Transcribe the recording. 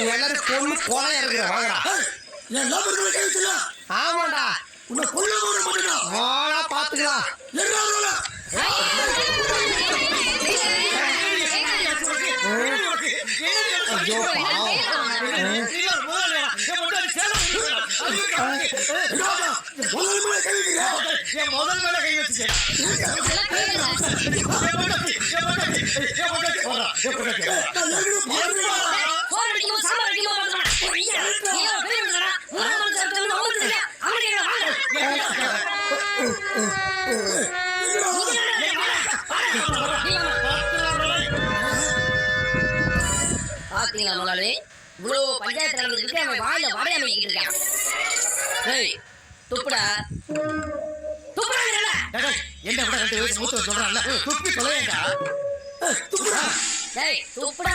எல்லாரும் பொண்ணு கொலையா இருக்கிற வாங்கடா. என் நம்பர்களை கைவிட்டுல. ஆமாடா. உன்னை கொல்ல போட மாட்டேடா. வாடா பாத்துக்கலாம். என்ன ரோல? ஐயோ பாவம். முதல் மேல கை வச்சுட்டேன். பாத்தீங்களா முதலாளி, இவ்வளவு பஞ்சாயத்து நடந்துட்டு அவன் வாயில வடைய அமைக்கிட்டு இருக்கான். ஏய் துப்புடா துப்புடா. என்ன விட 2 வயசு மூத்தவன் சொல்றான்ல, துப்பி தொலையேண்டா. துப்புடா. ஏய் துப்புடா.